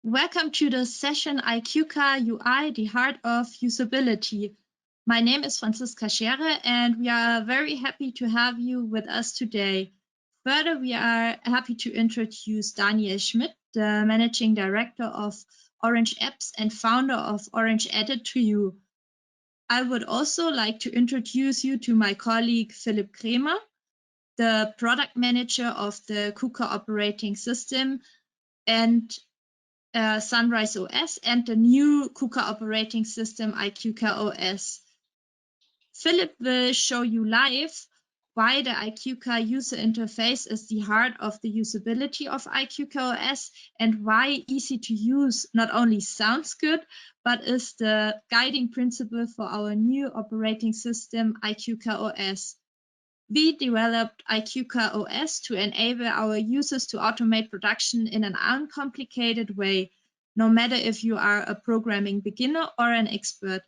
Welcome to the session iiQKA UI, the heart of usability. My name is Franziska Schere and we are very happy to have you with us today. Further, we are happy to introduce Daniel Schmidt, the Managing Director of Orange Apps and founder of Orange Edit to you. I would also like to introduce you to my colleague Philipp Kremer, the Product Manager of the KUKA operating system and Sunrise OS and the new KUKA operating system iiQKA OS. Philipp will show you live why the iiQKA user interface is the heart of the usability of iiQKA OS and why easy to use not only sounds good, but is the guiding principle for our new operating system iiQKA OS. We developed iiQKA OS to enable our users to automate production in an uncomplicated way, no matter if you are a programming beginner or an expert.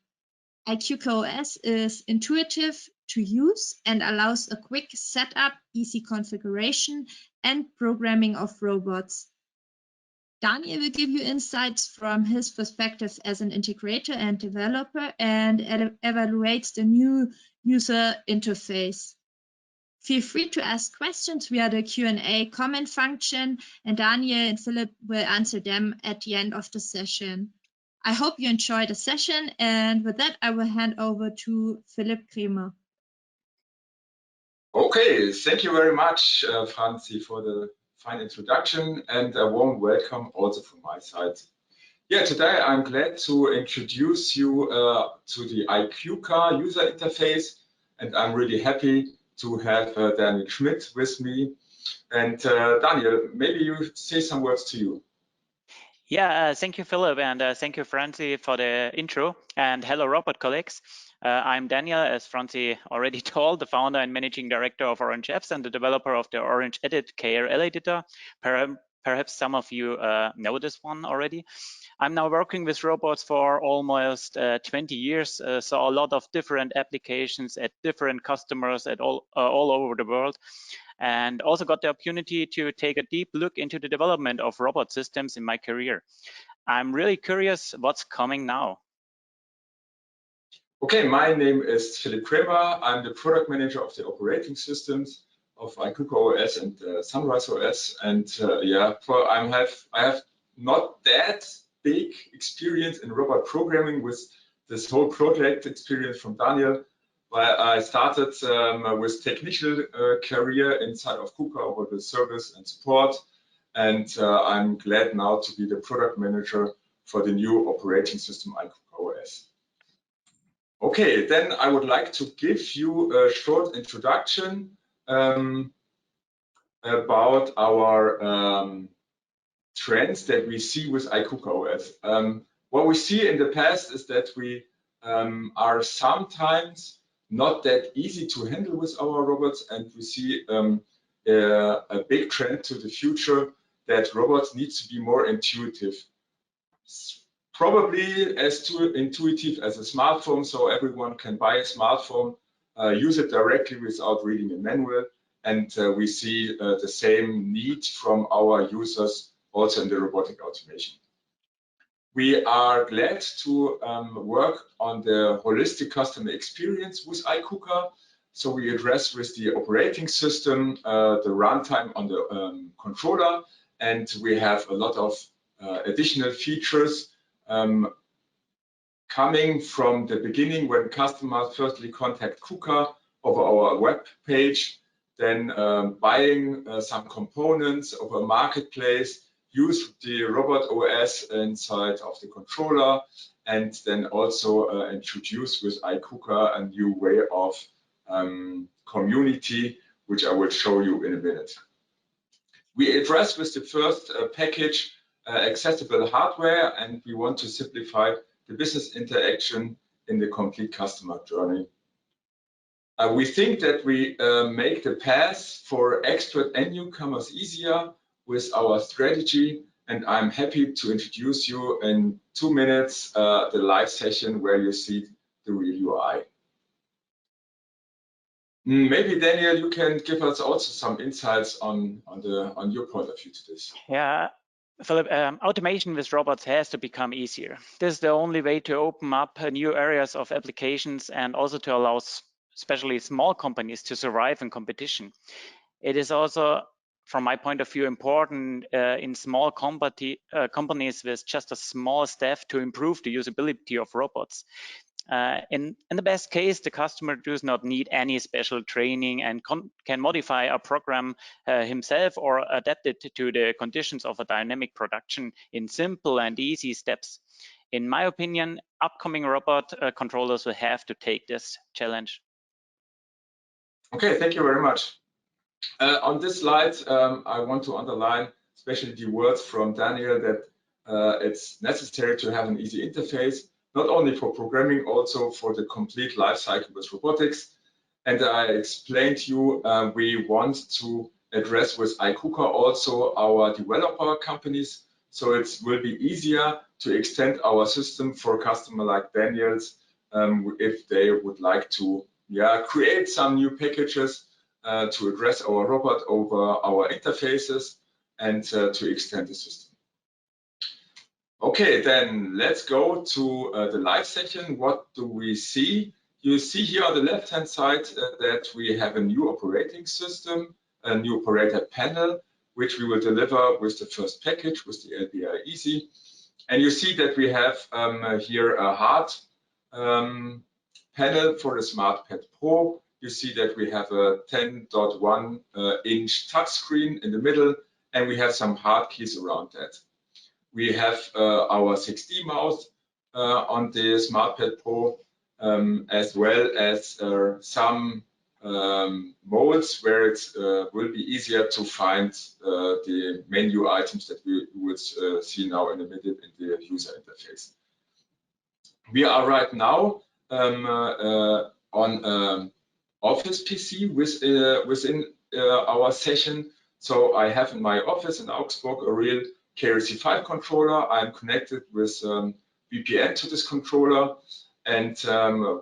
iiQKA OS is intuitive to use and allows a quick setup, easy configuration, and programming of robots. Daniel will give you insights from his perspective as an integrator and developer and evaluates the new user interface. Feel free to ask questions via the Q&A comment function, and Daniel and Philipp will answer them at the end of the session. I hope you enjoyed the session, and with that, I will hand over to Philipp Kremer. Okay, thank you very much, Franzi, for the fine introduction, and a warm welcome also from my side. Yeah, today I'm glad to introduce you to the iiQKA user interface, and I'm really happy to have Daniel Schmidt with me. And Daniel, maybe you say some words to you. Yeah, thank you, Philip, and thank you, Franzi, for the intro. And hello, robot colleagues. I'm Daniel, as Franzi already told, the founder and managing director of Orange Apps and the developer of the Orange Edit KRL editor. Perhaps some of you know this one already. I'm now working with robots for almost 20 years, so a lot of different applications at different customers at all over the world, and also got the opportunity to take a deep look into the development of robot systems in my career. I'm really curious what's coming now. Okay, my name is Philipp Kremer. I'm the product manager of the operating systems of iiQKA OS and Sunrise OS, and I have not that big experience in robot programming with this whole project experience from Daniel. But I started with technical career inside of KUKA over the service and support, and I'm glad now to be the product manager for the new operating system iiQKA OS. Okay, then I would like to give you a short introduction about our trends that we see with iiQKA OS. What we see in the past is that we are sometimes not that easy to handle with our robots, and we see a big trend to the future that robots need to be more intuitive. Probably as intuitive as a smartphone, so everyone can buy a smartphone, use it directly without reading a manual, and we see the same need from our users also in the robotic automation. We are glad to work on the holistic customer experience with iiQKA. So we address with the operating system, the runtime on the controller, and we have a lot of additional features coming from the beginning when customers firstly contact KUKA over our web page, then buying some components over a marketplace, use the robot OS inside of the controller, and then also introduce with iiQKA a new way of community, which I will show you in a minute. We address with the first package accessible hardware, and we want to simplify the business interaction in the complete customer journey. We think that we make the path for expert and newcomers easier with our strategy, and I'm happy to introduce you in 2 minutes the live session where you see the real UI. Maybe Daniel, you can give us also some insights on your point of view to this. Yeah, Philip, automation with robots has to become easier. This is the only way to open up new areas of applications and also to allow especially small companies to survive in competition. It is also, from my point of view, important in small companies with just a small staff to improve the usability of robots. In the best case, the customer does not need any special training and can modify a program himself or adapt it to the conditions of a dynamic production in simple and easy steps. In my opinion, upcoming robot controllers will have to take this challenge. Okay, thank you very much. On this slide, I want to underline especially the words from Daniel that it's necessary to have an easy interface, not only for programming, also for the complete life cycle with robotics. And I explained to you, we want to address with iiQKA also our developer companies. So it will be easier to extend our system for a customer like Daniel's if they would like to create some new packages to address our robot over our interfaces and to extend the system. Okay, then let's go to the live session. What do we see? You see here on the left-hand side that we have a new operating system, a new operator panel, which we will deliver with the first package, with the LBI Easy. And you see that we have here a hard panel for the SmartPad Pro. You see that we have a 10.1 inch touchscreen in the middle, and we have some hard keys around that. We have our 6D mouse on the SmartPad Pro, as well as some modes where it will be easier to find the menu items that we would see now in a minute in the user interface. We are right now on Office PC within our session. So I have in my office in Augsburg a real KRC5 controller. I'm connected with VPN to this controller, and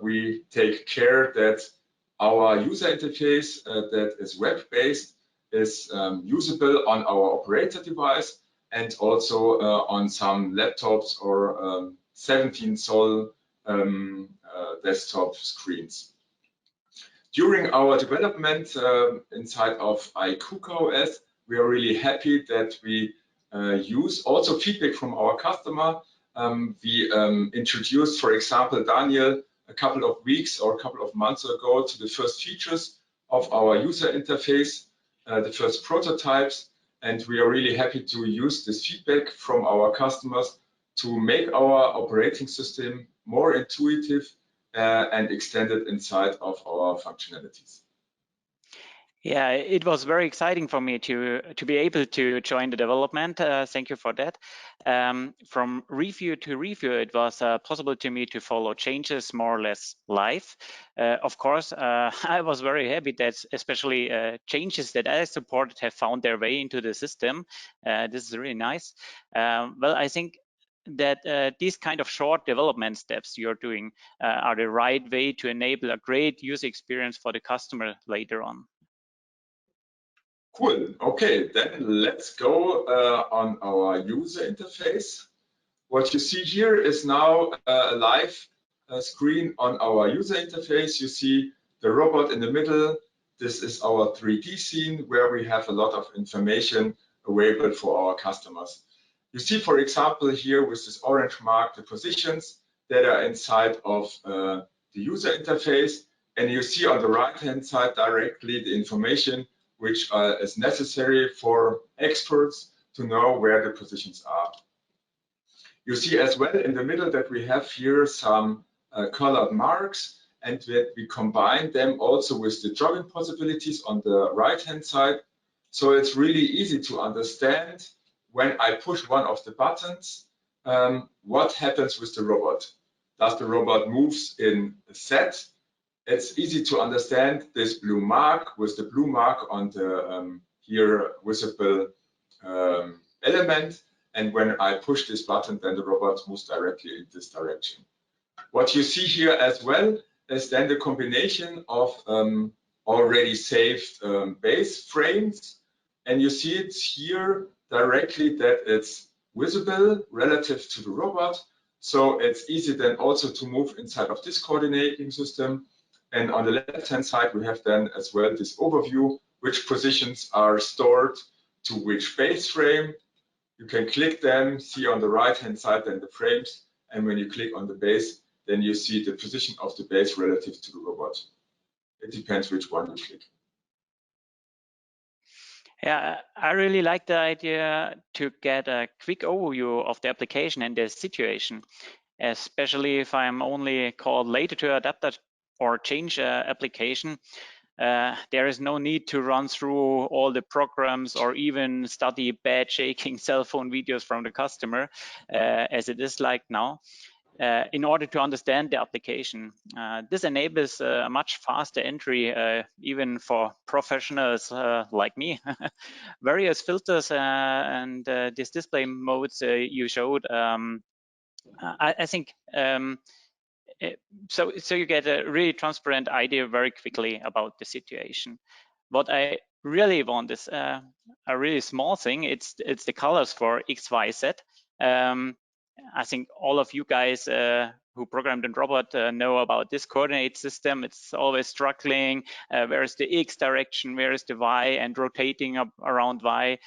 we take care that our user interface that is web-based is usable on our operator device and also on some laptops or 17-zoll desktop screens. During our development inside of iiQKA OS, we are really happy that we use also feedback from our customer. We introduced, for example, Daniel, a couple of weeks or a couple of months ago to the first features of our user interface, the first prototypes, and we are really happy to use this feedback from our customers to make our operating system more intuitive and extended inside of our functionalities. Yeah, it was very exciting for me to be able to join the development. Thank you for that. From review to review, it was possible to me to follow changes more or less live. Of course, I was very happy that especially changes that I supported have found their way into the system. This is really nice. Well, I think that these kind of short development steps you're doing are the right way to enable a great user experience for the customer later on. Cool. Okay, then let's go on our user interface. What you see here is now a live screen on our user interface. You see the robot in the middle. This is our 3D scene where we have a lot of information available for our customers. You see, for example, here with this orange mark, the positions that are inside of the user interface. And you see on the right-hand side directly the information which is necessary for experts to know where the positions are. You see as well in the middle that we have here some colored marks, and that we combine them also with the jogging possibilities on the right-hand side. So it's really easy to understand when I push one of the buttons, what happens with the robot. Does the robot moves in a set? It's easy to understand this blue mark with the blue mark on the here visible element. And when I push this button, then the robot moves directly in this direction. What you see here as well is then the combination of already saved base frames. And you see it here directly that it's visible relative to the robot. So it's easy then also to move inside of this coordinating system. And on the left-hand side, we have then as well this overview, which positions are stored to which base frame. You can click them, see on the right-hand side then the frames. And when you click on the base, then you see the position of the base relative to the robot. It depends which one you click. Yeah, I really like the idea to get a quick overview of the application and the situation, especially if I'm only called later to adapt that or change application. There is no need to run through all the programs or even study bad shaking cell phone videos from the customer, as it is like now. In order to understand the application. This enables a much faster entry, even for professionals like me. Various filters and these display modes you showed, I think so you get a really transparent idea very quickly about the situation. What I really want is a really small thing. It's the colors for X, Y, Z. I think all of you guys who programmed in robot know about this coordinate system. It's always struggling. Where is the X direction? Where is the Y? And rotating up around Y.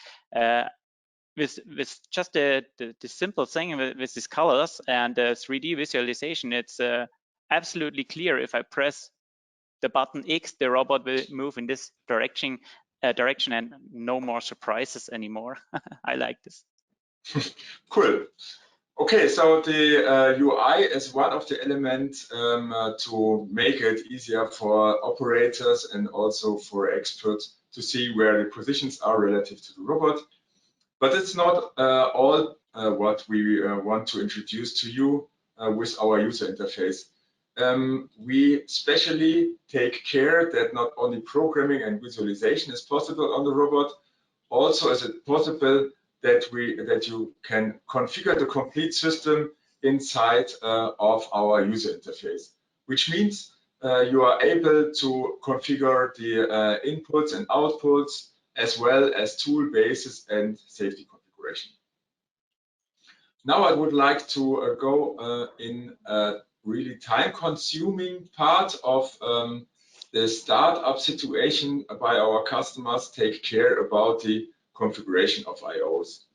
With just the simple thing with these colors and 3D visualization, it's absolutely clear. If I press the button X, the robot will move in this direction and no more surprises anymore. I like this. Cool. Okay, so the UI is one of the elements to make it easier for operators and also for experts to see where the positions are relative to the robot. But it's not all what we want to introduce to you with our user interface. We especially take care that not only programming and visualization is possible on the robot, also is it possible that you can configure the complete system inside of our user interface, which means you are able to configure the inputs and outputs as well as tool bases and safety configuration. Now I would like to go in a really time-consuming part of the startup situation by our customers take care about the configuration of IOs.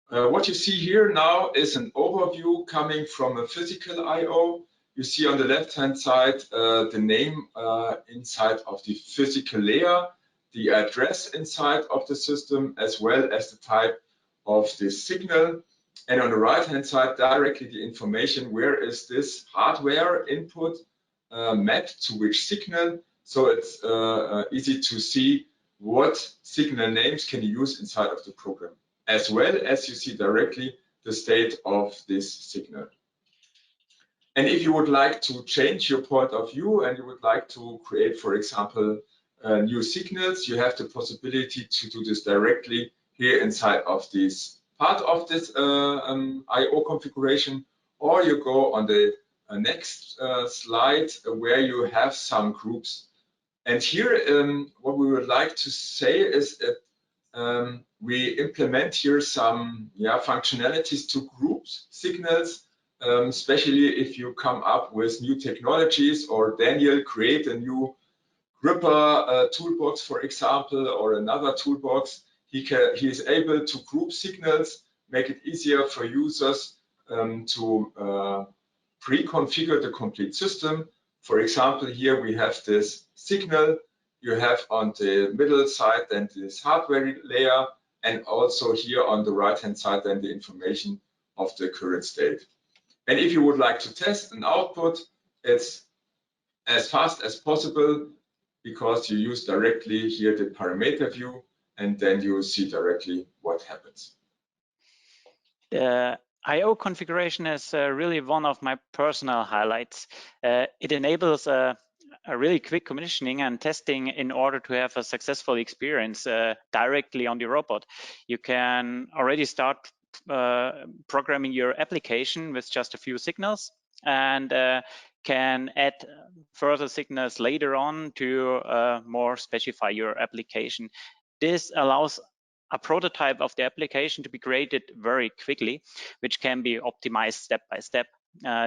What you see here now is an overview coming from a physical IO. You see on the left-hand side the name inside of the physical layer, the address inside of the system, as well as the type of the signal. And on the right-hand side, directly the information, where is this hardware input mapped to which signal. So it's easy to see what signal names can you use inside of the program, as well as you see directly the state of this signal. And if you would like to change your point of view and you would like to create, for example, new signals, you have the possibility to do this directly here inside of this part of this IO configuration, or you go on the next slide where you have some groups. And here, what we would like to say is that we implement here some functionalities to group signals, especially if you come up with new technologies, or Daniel create a new gripper toolbox, for example, or another toolbox. He is able to group signals, make it easier for users to pre-configure the complete system. For example, here we have this signal. You have on the middle side then this hardware layer, and also here on the right-hand side then the information of the current state. And if you would like to test an output, it's as fast as possible, because you use directly here the parameter view, and then you see directly what happens. The IO configuration is really one of my personal highlights. It enables a really quick commissioning and testing in order to have a successful experience directly on the robot. You can already start programming your application with just a few signals, and can add further signals later on to more specify your application. This allows a prototype of the application to be created very quickly, which can be optimized step by step.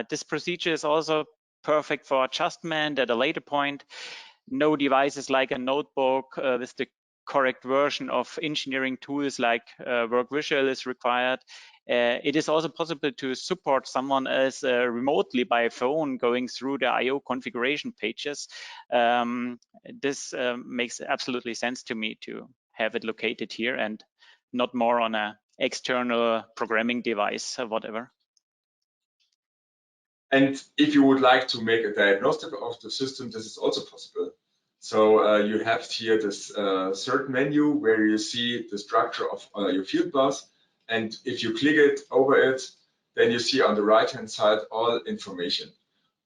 This procedure is also perfect for adjustment at a later point. No devices like a notebook with the correct version of engineering tools like WorkVisual is required. It is also possible to support someone else remotely by phone going through the IO configuration pages. This makes absolutely sense to me to have it located here and not more on an external programming device or whatever. And if you would like to make a diagnostic of the system, this is also possible. So you have here this third menu where you see the structure of your field bus. And if you click it over it, then you see on the right-hand side all information.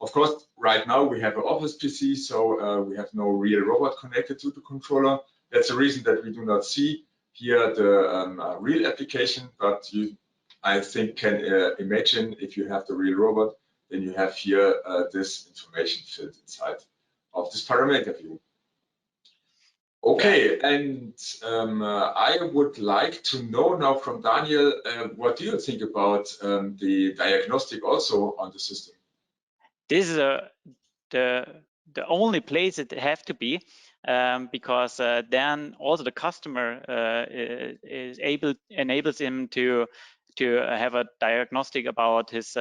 Of course, right now we have an office PC, so we have no real robot connected to the controller. That's the reason that we do not see here the real application, but you, I think, can imagine if you have the real robot, then you have here this information filled inside of this parameter view. Okay, and I would like to know now from Daniel, what do you think about the diagnostic also on the system? This is the only place it have to be, because then also the customer enables him to have a diagnostic about his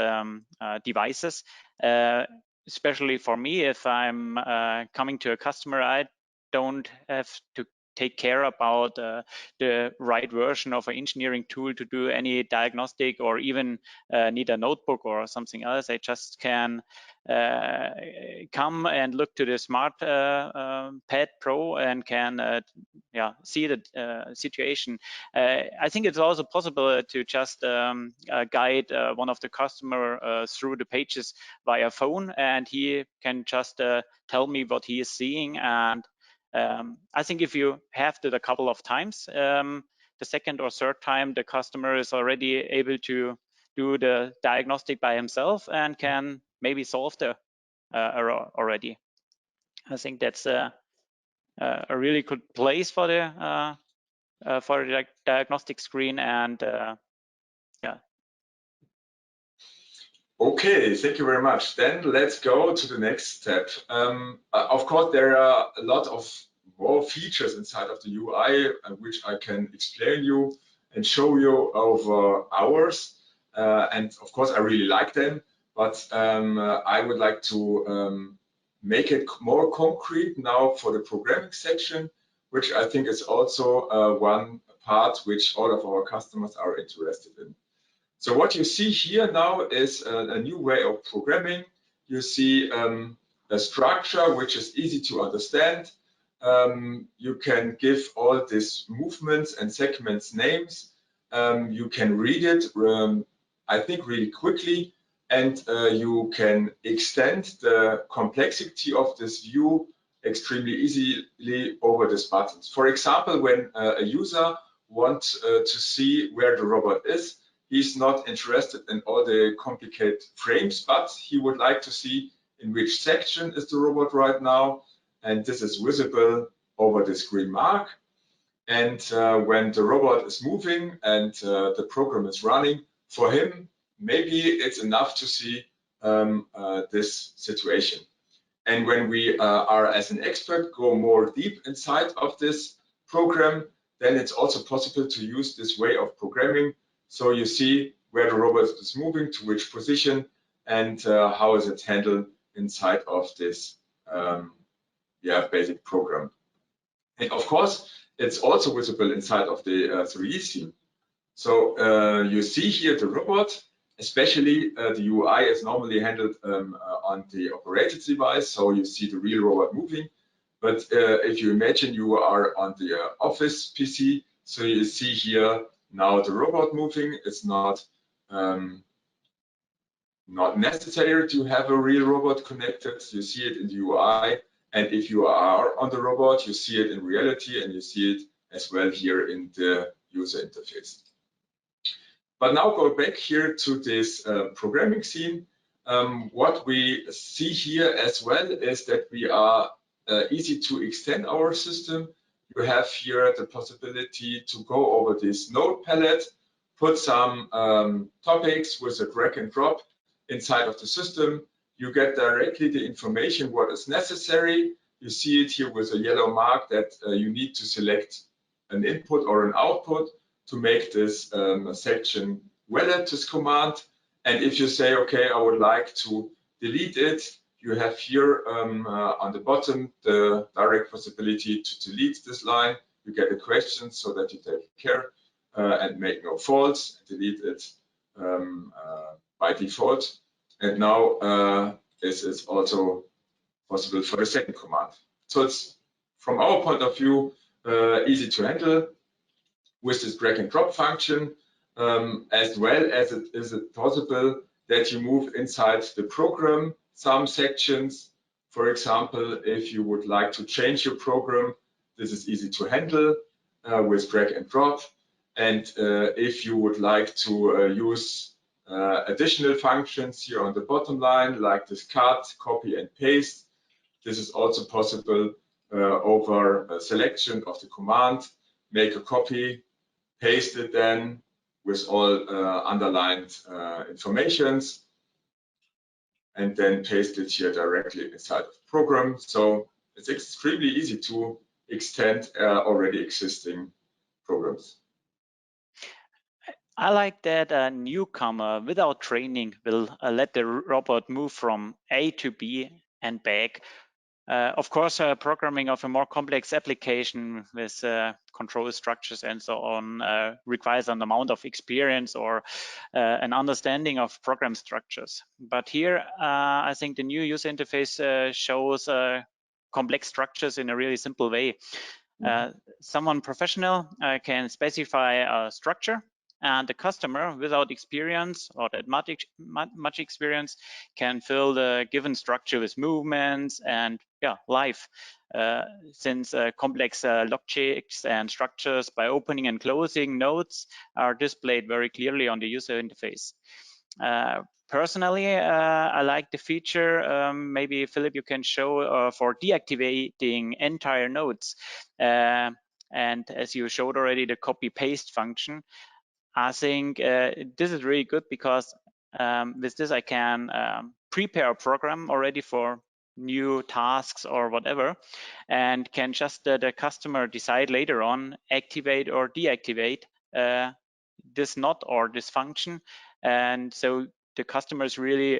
devices. Especially for me, if I'm coming to a customer, I don't have to take care about the right version of an engineering tool to do any diagnostic or even need a notebook or something else. I just can come and look to the Smart Pad Pro and can see the situation. I think it's also possible to just guide one of the customer through the pages via phone, and he can just tell me what he is seeing. And I think if you have it a couple of times, the second or third time the customer is already able to do the diagnostic by himself and can maybe solve the error already. I think that's a really good place for the diagnostic screen, and yeah. Okay, thank you very much. Then let's go to the next step. Of course, there are a lot of more features inside of the UI, which I can explain you and show you over hours. And of course, I really like them, but I would like to make it more concrete now for the programming section, which I think is also one part which all of our customers are interested in. So what you see here now is a new way of programming. You see a structure which is easy to understand. You can give all these movements and segments names. You can read it, I think, really quickly, and you can extend the complexity of this view extremely easily over these buttons. For example, when a user wants to see where the robot is, he's not interested in all the complicated frames, but he would like to see in which section is the robot right now. And this is visible over this green mark. And when the robot is moving and the program is running, for him, maybe it's enough to see this situation. And when we are, as an expert, go more deep inside of this program, then it's also possible to use this way of programming. So you see where the robot is moving, to which position, and how is it handled inside of this basic program. And of course, it's also visible inside of the 3D scene. So you see here the robot, especially the UI is normally handled on the operated device, so you see the real robot moving. But if you imagine you are on the office PC, so you see here now the robot moving. It's not necessary to have a real robot connected. You see it in the UI, and if you are on the robot, you see it in reality, and you see it as well here in the user interface. But now go back here to this programming scene. What we see here as well is that we are easy to extend our system. you have here the possibility to go over this node palette, put some topics with a drag and drop inside of the system. You get directly the information what is necessary. You see it here with a yellow mark that you need to select an input or an output to make this section valid, this command. And if you say, okay, I would like to delete it, you have here on the bottom the direct possibility to delete this line. You get a question so that you take care and make no faults, delete it by default. And now this is also possible for the second command. So it's, from our point of view, easy to handle with this drag and drop function, as well as it is possible that you move inside the program some sections. For example, if you would like to change your program, this is easy to handle with drag and drop. And if you would like to use additional functions here on the bottom line, like this cut, copy and paste, this is also possible over a selection of the command. Make a copy, paste it then with all underlined informations, and then paste it here directly inside of the program. So it's extremely easy to extend already existing programs. I like that a newcomer without training will let the robot move from A to B and back. Of course, programming of a more complex application with control structures and so on requires an amount of experience or an understanding of program structures. But here, I think the new user interface shows complex structures in a really simple way. Someone professional can specify a structure, and the customer without experience or that much experience can fill the given structure with movements and life, since complex logics and structures by opening and closing nodes are displayed very clearly on the user interface. Personally, I like the feature. Maybe Philip, you can show for deactivating entire nodes. And as you showed already, the copy paste function. I think this is really good because with this I can prepare a program already for new tasks or whatever, and can just the customer decide later on activate or deactivate this node or this function. And so the customer is really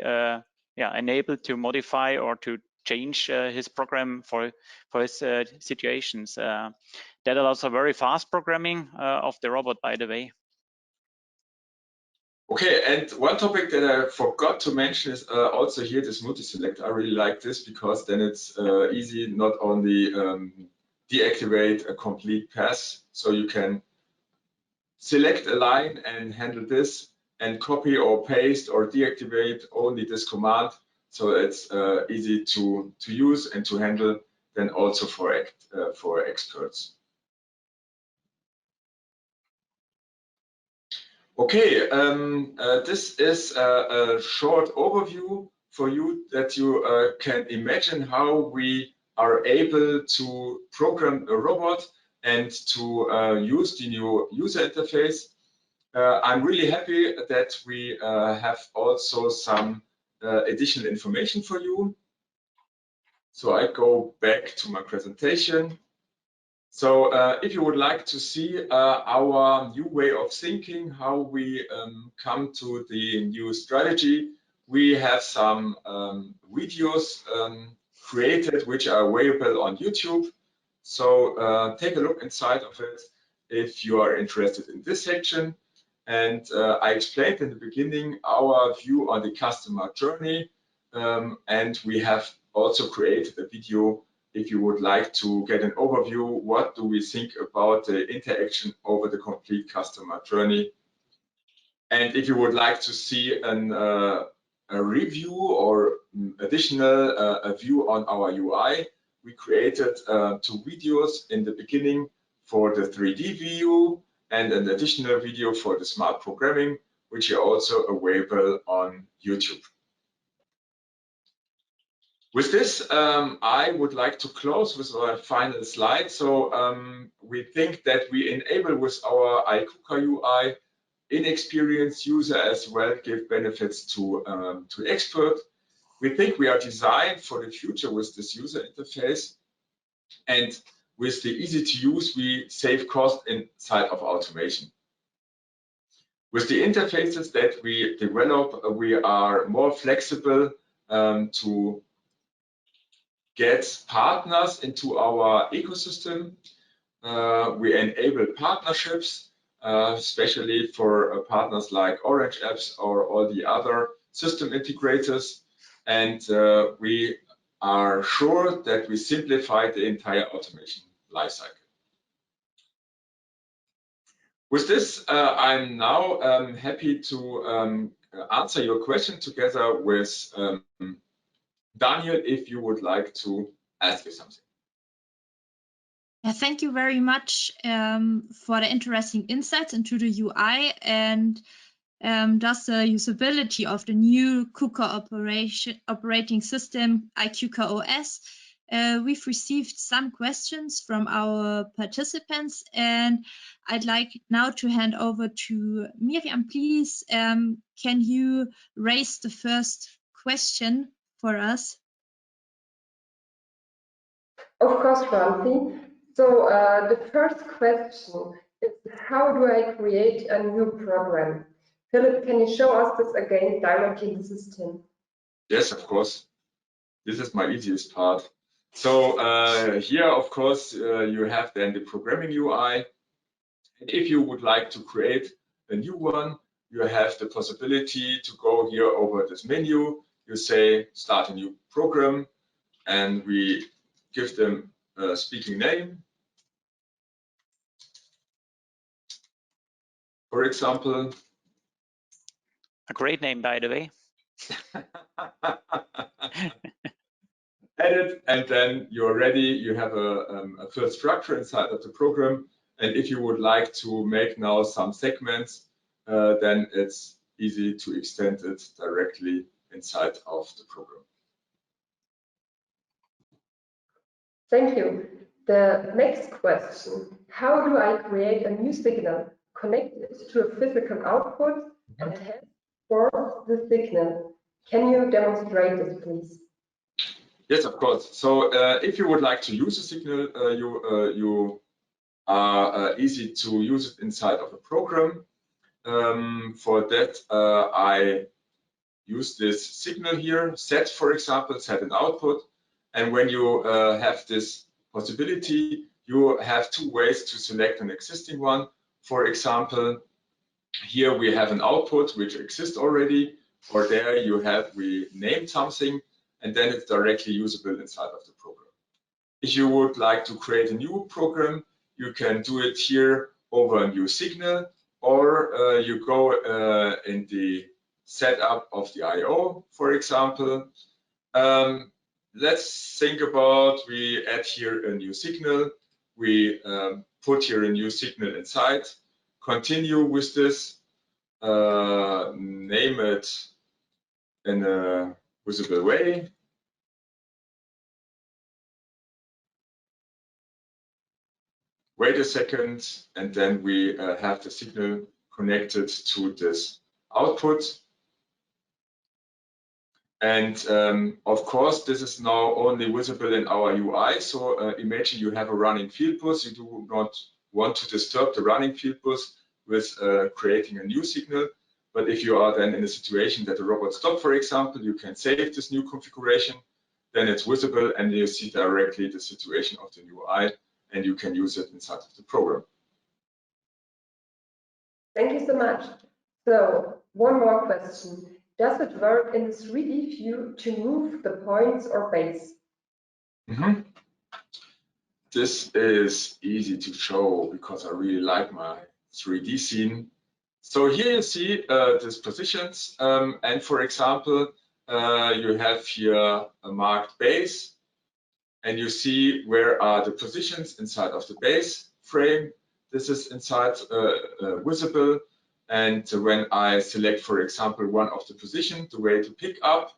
enabled to modify or to change his program for his situations. That allows a very fast programming of the robot, by the way. Okay, and one topic that I forgot to mention is also here this multi-select. I really like this because then it's easy not only deactivate a complete path, so you can select a line and handle this and copy or paste or deactivate only this command. So it's easy to use and to handle, then also for experts. Okay, this is a short overview for you that you can imagine how we are able to program a robot and to use the new user interface. I'm really happy that we have also some additional information for you. So I go back to my presentation. So if you would like to see our new way of thinking, how we come to the new strategy, we have some videos created which are available on YouTube. So take a look inside of it if you are interested in this section. And I explained in the beginning our view on the customer journey, and we have also created a video if you would like to get an overview, what do we think about the interaction over the complete customer journey. And if you would like to see a review or additional a view on our UI, we created 2 videos in the beginning for the 3D view and an additional video for the smart programming, which are also available on YouTube. With this, I would like to close with our final slide. So we think that we enable with our iiQKA UI inexperienced user as well, give benefits to expert. We think we are designed for the future with this user interface, and with the easy to use, we save cost inside of automation. With the interfaces that we develop, we are more flexible to get partners into our ecosystem. We enable partnerships, especially for partners like Orange Apps or all the other system integrators. And we are sure that we simplify the entire automation lifecycle. With this, I'm now happy to answer your question together with Daniel, if you would like to ask you something. Yeah, thank you very much for the interesting insights into the UI and thus the usability of the new KUKA operating system, iiQKA OS. We've received some questions from our participants, and I'd like now to hand over to Miriam. Please, can you raise the first question for us? Of course, Franzi. So the first question is, how do I create a new program? Philip, can you show us this again directly in the system? Yes, of course. This is my easiest part. So here, of course, you have then the programming UI. And if you would like to create a new one, you have the possibility to go here over this menu. You say, start a new program, and we give them a speaking name. For example. A great name, by the way. Edit, and then you're ready. You have a first structure inside of the program. And if you would like to make now some segments, then it's easy to extend it directly inside of the program. Thank you. The next question, how do I create a new signal, connect it to a physical output, and test for the signal? Can you demonstrate this, please? Yes, of course. So if you would like to use a signal, you are easy to use it inside of a program. For that, I use this signal here, set, for example, set an output. And when you have this possibility, you have two ways to select an existing one. For example, here we have an output which exists already, or there you have, we named something, and then it's directly usable inside of the program. If you would like to create a new program, you can do it here over a new signal, or you go in the setup of the I/O, for example. Let's think about, we add here a new signal. We put here a new signal inside. Continue with this. Name it in a visible way. Wait a second, and then we have the signal connected to this output. And of course, this is now only visible in our UI. So imagine you have a running field bus. You do not want to disturb the running field bus with creating a new signal. But if you are then in a situation that the robot stops, for example, you can save this new configuration. Then it's visible, and you see directly the situation of the new UI, and you can use it inside of the program. Thank you so much. So one more question. Does it work in the 3D view to move the points or base? This is easy to show because I really like my 3D scene. So here you see these positions, and for example, you have here a marked base, and you see where are the positions inside of the base frame. This is inside visible, and when I select, for example, one of the positions, the way to pick up,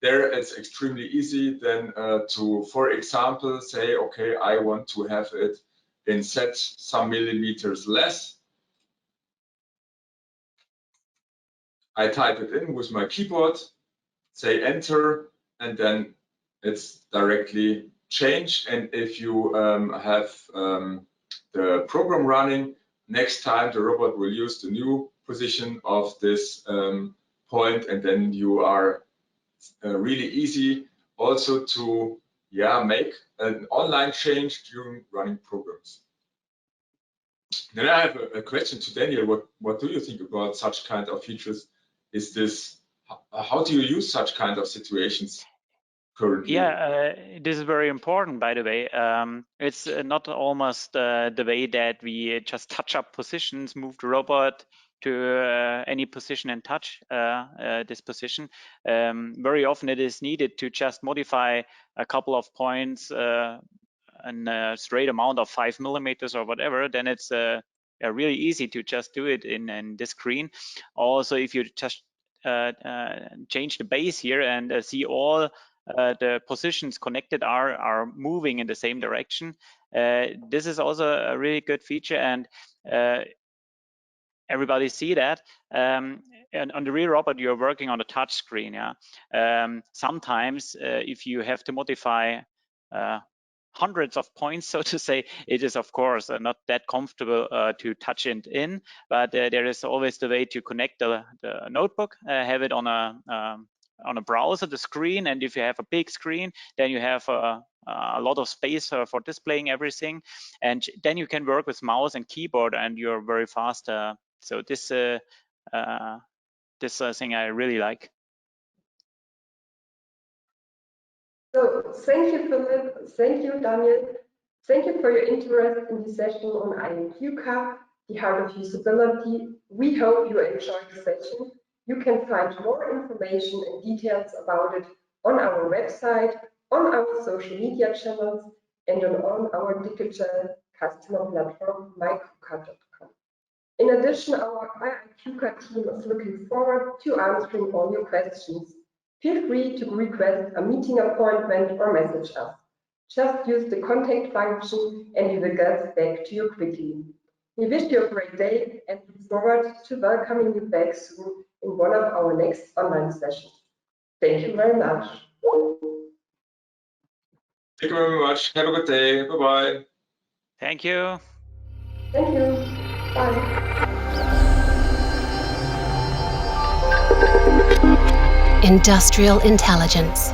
there it's extremely easy then to, for example, say, okay, I want to have it in set some millimeters less. I type it in with my keyboard, say enter, and then it's directly changed. And if you have the program running, next time the robot will use the new position of this point, and then you are really easy also to make an online change during running programs. Then I have a question to Daniel. What do you think about such kind of features? Is this, how do you use such kind of situations currently? Yeah, this is very important, by the way. It's not almost the way that we just touch up positions, move the robot to any position and touch this position. Very often it is needed to just modify a couple of points in a straight amount of 5 millimeters or whatever. Then it's really easy to just do it in this screen. Also, if you just change the base here and see all the positions connected are moving in the same direction. This is also a really good feature, and everybody see that. And on the real robot, you're working on a touch screen. Sometimes if you have to modify hundreds of points, so to say, it is of course not that comfortable to touch it in, but there is always the way to connect the notebook, have it on a browser, the screen, and if you have a big screen, then you have a lot of space for displaying everything, and then you can work with mouse and keyboard, and you're very fast. So this thing I really like. So thank you, Philip. Thank you, Daniel. Thank you for your interest in the session on iiQKA, the heart of usability. We hope you enjoyed the session. You can find more information and details about it on our website, on our social media channels, and on our digital customer platform, myKUKA.com. In addition, our iiQKA team is looking forward to answering all your questions. Feel free to request a meeting appointment or message us. Just use the contact function and we will get back to you quickly. We wish you a great day and look forward to welcoming you back soon in one of our next online sessions. Thank you very much. Thank you very much. Have a good day. Bye-bye. Thank you. Thank you. Bye. Industrial intelligence.